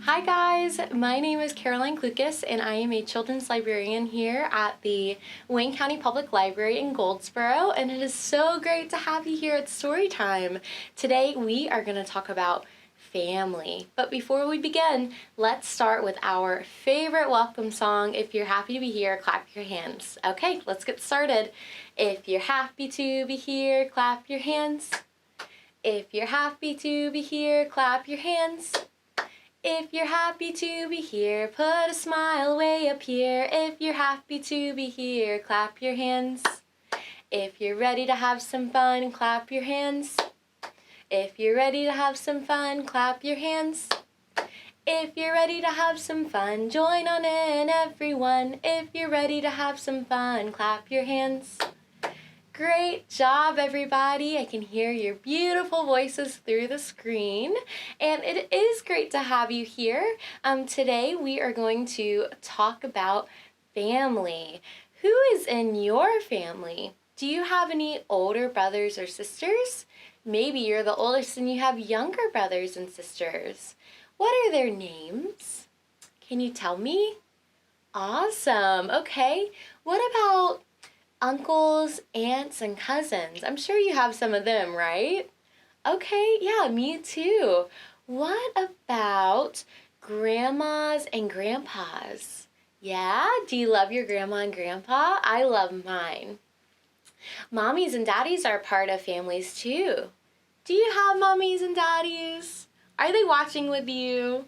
Hi guys, my name is Caroline Klukas and I am a children's librarian here at the Wayne County Public Library in Goldsboro, and it is so great to have you here at Storytime. Today we are going to talk about family. But before we begin, let's start with our favorite welcome song. If you're happy to be here, clap your hands. Okay, let's get started. If you're happy to be here, clap your hands. If you're happy to be here, clap your hands. If you're happy to be here, put a smile way up here. If you're happy to be here, clap your hands. If you're ready to have some fun, clap your hands. If you're ready to have some fun, clap your hands. If you're ready to have some fun, join on in, everyone. If you're ready to have some fun, clap your hands. Great job, everybody. I can hear your beautiful voices through the screen, and it is great to have you here. Today we are going to talk about family. Who is in your family? Do you have any older brothers or sisters? Maybe you're the oldest and you have younger brothers and sisters. What are their names? Can you tell me? Awesome. Okay. What about uncles, aunts, and cousins? I'm sure you have some of them, right? Okay, yeah, me too. What about grandmas and grandpas? Yeah, do you love your grandma and grandpa? I love mine. Mommies and daddies are part of families too. Do you have mommies and daddies? Are they watching with you?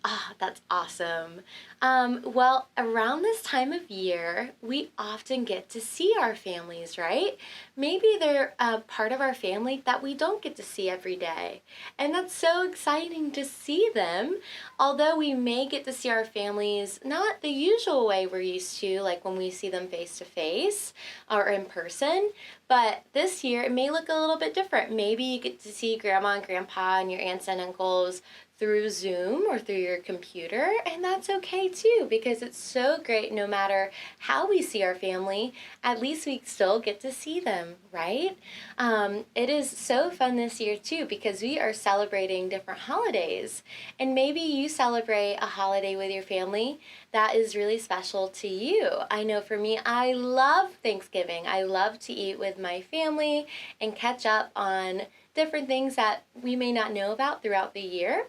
Ah, that's awesome. Well, around this time of year, we often get to see our families, right? Maybe they're a part of our family that we don't get to see every day. And that's so exciting to see them. Although we may get to see our families not the usual way we're used to, like when we see them face to face or in person, but this year it may look a little bit different. Maybe you get to see grandma and grandpa and your aunts and uncles through Zoom or through your computer, and that's okay too, because it's so great no matter how we see our family, at least we still get to see them, right? It is so fun this year too, because we are celebrating different holidays, and maybe you celebrate a holiday with your family that is really special to you. I know for me, I love Thanksgiving. I love to eat with my family and catch up on different things that we may not know about throughout the year.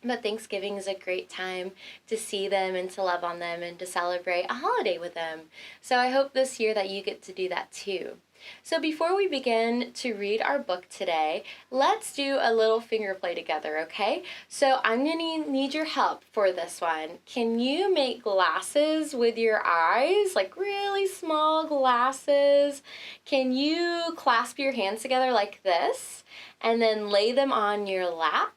But Thanksgiving is a great time to see them and to love on them and to celebrate a holiday with them. So I hope this year that you get to do that too. So before we begin to read our book today, let's do a little finger play together, okay? So I'm going to need your help for this one. Can you make glasses with your eyes, like really small glasses? Can you clasp your hands together like this and then lay them on your lap?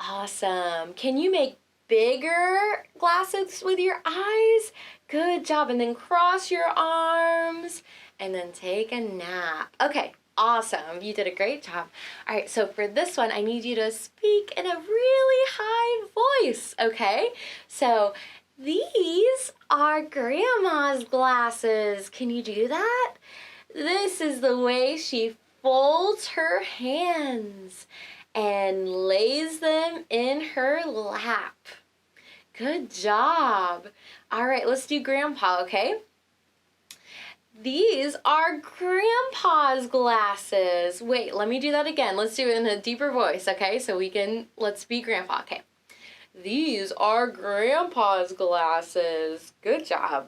Awesome. Can you make bigger glasses with your eyes? Good job. And then cross your arms and then take a nap. Okay, awesome. You did a great job. All right, so for this one, I need you to speak in a really high voice, okay? So these are Grandma's glasses. Can you do that? This is the way she folds her hands and lays them in her lap. Good job. All right, let's do Grandpa, okay? These are Grandpa's glasses. Wait, let me do that again. Let's do it in a deeper voice, okay? So let's be Grandpa, okay? These are Grandpa's glasses. Good job.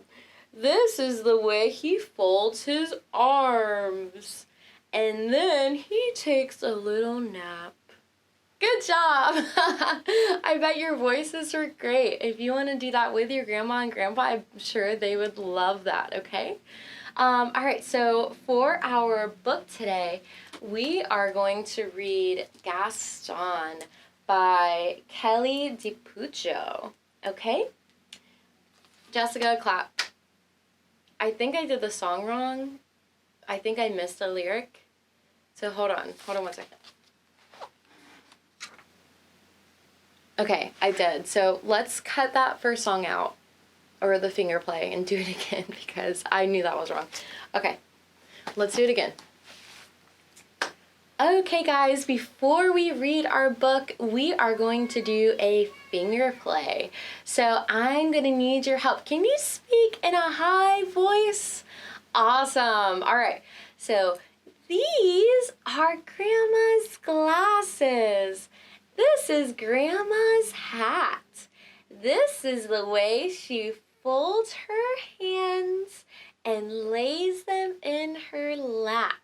This is the way he folds his arms. And then he takes a little nap. Good job! I bet your voices were great. If you want to do that with your grandma and grandpa, I'm sure they would love that, okay? All right, so for our book today, we are going to read Gaston by Kelly Dipuccio, okay? Jessica, clap. I think I did the song wrong. I think I missed a lyric. So hold on 1 second. Okay, I did. So let's cut that first song out, or the finger play, and do it again because I knew that was wrong. Okay, let's do it again. Okay guys, before we read our book, we are going to do a finger play. So I'm gonna need your help. Can you speak in a high voice? Awesome. All right. So these are Grandma's glasses. This is Grandma's hat. This is the way she folds her hands and lays them in her lap.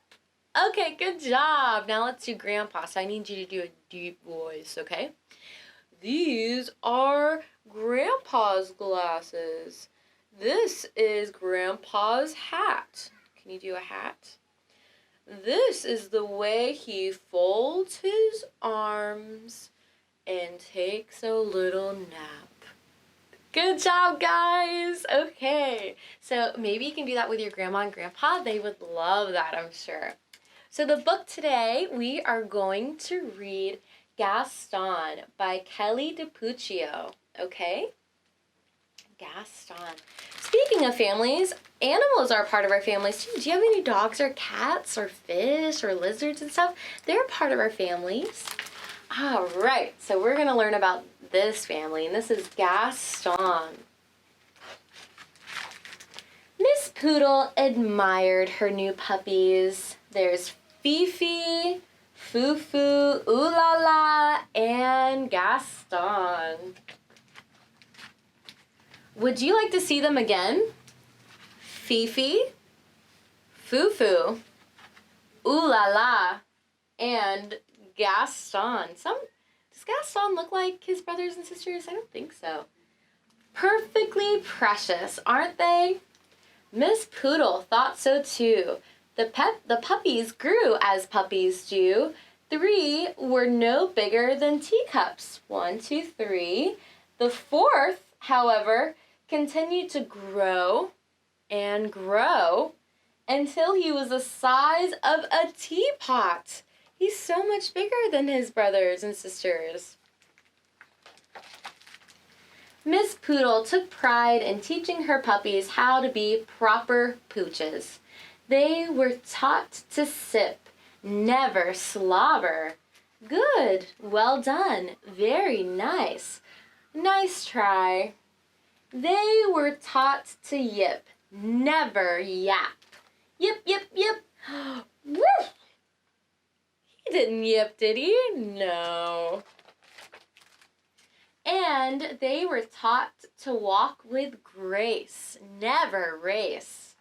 Okay, good job. Now let's do Grandpa. So I need you to do a deep voice, okay? These are Grandpa's glasses. This is Grandpa's hat. Can you do a hat? This is the way he folds his arms and takes a little nap. Good job, guys. Okay, so maybe you can do that with your grandma and grandpa. They would love that, I'm sure. So the book today, we are going to read Gaston by Kelly Dipuccio, okay? Gaston. Speaking of families, animals are part of our families too. Do you have any dogs or cats or fish or lizards and stuff? They're part of our families. All right, so we're going to learn about this family, and this is Gaston. Miss Poodle admired her new puppies. There's Fifi, Fufu, Ooh La La, and Gaston. Would you like to see them again? Fifi, Fufu, Ooh La La, and Gaston. Does Gaston look like his brothers and sisters? I don't think so. Perfectly precious, aren't they? Miss Poodle thought so too. The puppies grew as puppies do. 3 were no bigger than teacups. 1, 2, 3. The 4th, however, continued to grow and grow until he was the size of a teapot. He's so much bigger than his brothers and sisters. Miss Poodle took pride in teaching her puppies how to be proper pooches. They were taught to sip, never slobber. Good, well done, very nice. Nice try. They were taught to yip, never yap. Yip, yip, yip. Woo! He didn't yip, did he? No. And they were taught to walk with grace, never race.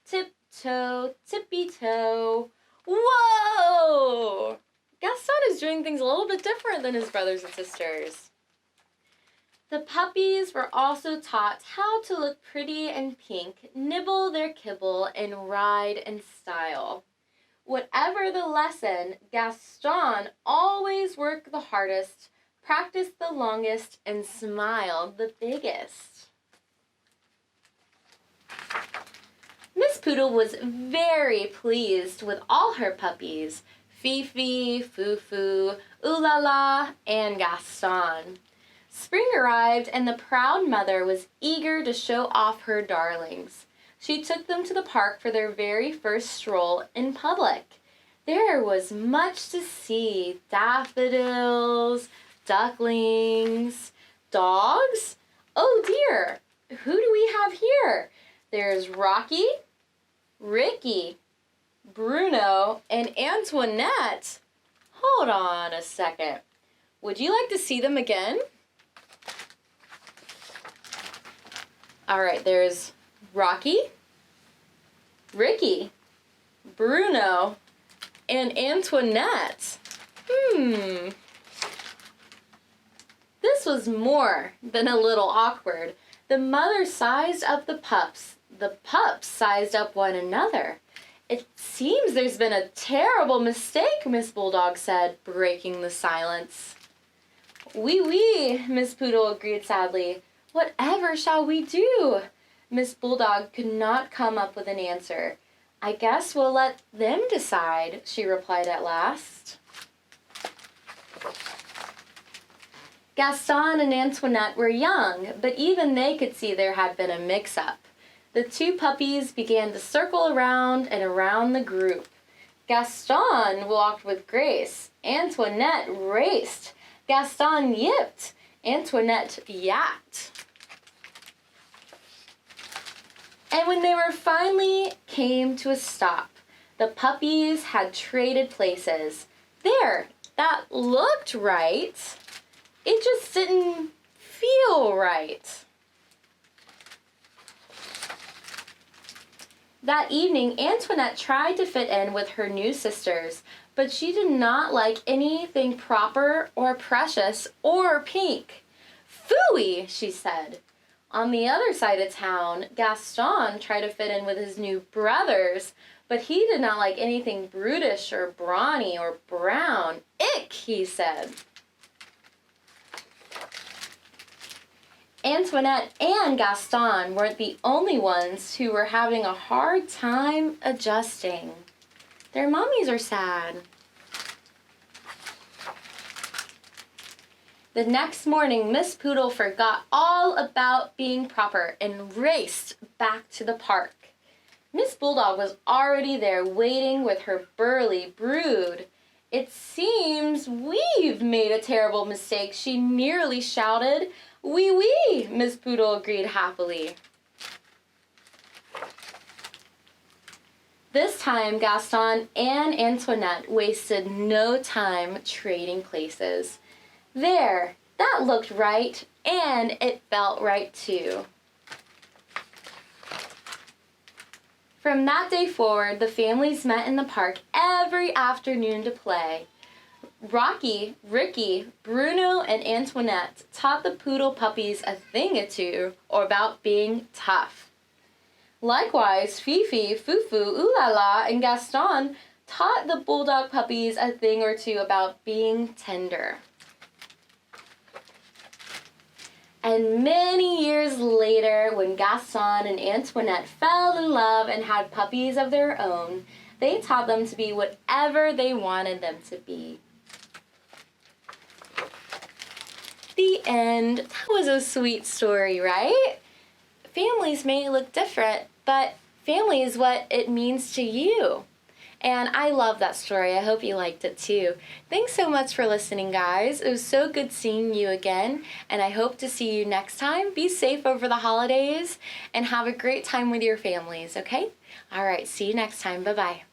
Tiptoe, tippy-toe. Whoa! Gaston is doing things a little bit different than his brothers and sisters. The puppies were also taught how to look pretty and pink, nibble their kibble, and ride in style. Whatever the lesson, Gaston always worked the hardest, practiced the longest, and smiled the biggest. Miss Poodle was very pleased with all her puppies, Fifi, Fufu, Ooh La La, and Gaston. Spring arrived and the proud mother was eager to show off her darlings. She took them to the park for their very first stroll in public. There was much to see: daffodils, ducklings, dogs. Oh dear, who do we have here? There's Rocky, Ricky, Bruno, and Antoinette. Hold on a second. Would you like to see them again? All right, there's Rocky, Ricky, Bruno, and Antoinette. This was more than a little awkward. The mother sized up the pups. The pups sized up one another. It seems there's been a terrible mistake, Miss Bulldog said, breaking the silence. Oui, oui, Miss Poodle agreed sadly. Whatever shall we do? Miss Bulldog could not come up with an answer. I guess we'll let them decide, she replied at last. Gaston and Antoinette were young, but even they could see there had been a mix-up. The 2 puppies began to circle around and around the group. Gaston walked with grace. Antoinette raced. Gaston yipped. Antoinette yapped. And when they were finally came to a stop, the puppies had traded places. There, that looked right. It just didn't feel right. That evening, Antoinette tried to fit in with her new sisters, but she did not like anything proper or precious or pink. "Phooey," she said. On the other side of town, Gaston tried to fit in with his new brothers, but he did not like anything brutish or brawny or brown. "Ick," he said. Antoinette and Gaston weren't the only ones who were having a hard time adjusting. Their mommies are sad. The next morning, Miss Poodle forgot all about being proper and raced back to the park. Miss Bulldog was already there waiting with her burly brood. "It seems we've made a terrible mistake," she nearly shouted. "Oui, oui," Miss Poodle agreed happily. This time, Gaston and Antoinette wasted no time trading places. There, that looked right, and it felt right too. From that day forward, the families met in the park every afternoon to play. Rocky, Ricky, Bruno, and Antoinette taught the poodle puppies a thing or two about being tough. Likewise, Fifi, Fufu, Oolala, and Gaston taught the bulldog puppies a thing or two about being tender. And many years later, when Gaston and Antoinette fell in love and had puppies of their own, they taught them to be whatever they wanted them to be. The end. That was a sweet story, right? Families may look different, but family is what it means to you. And I love that story. I hope you liked it too. Thanks so much for listening, guys. It was so good seeing you again, and I hope to see you next time. Be safe over the holidays and have a great time with your families, okay? All right, see you next time. Bye-bye.